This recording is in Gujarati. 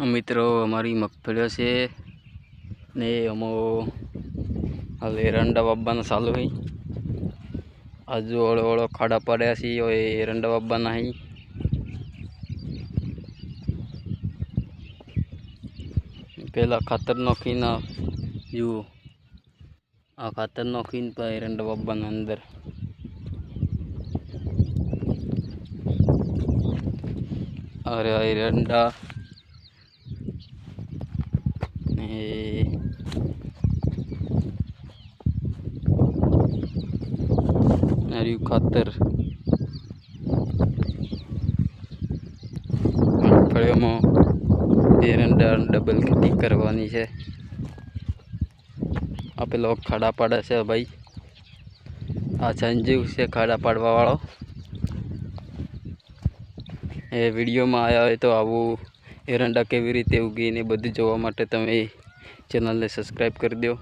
મિત્રો અમારી મગફળીઓ છે ને અમો હાલ એરંડા વાવવાના ચાલુ હોય. આજુ ઓળો ઓળો ખાડા પડ્યા છે એ એરંડા વાવવાના હોય. પેલા ખાતર નાખીને જુઓ, આ ખાતર નાખીને પછી એરંડા વાવવાના અંદર. અરે આ એરંડા ને આર્યું ખાતર મગફળીઓમાં એરંડા ડબલ ખેતી કરવાની છે. આ પેલો ખાડા પાડે છે ભાઈ, આ સંજીવ છે ખાડા પાડવા વાળો. એ વિડીયોમાં આવ્યા હોય તો આવું એરંડા કેવી રીતે ઉગીને બધું જોવા માટે તમે ચેનલને સબસ્ક્રાઈબ કરી દો.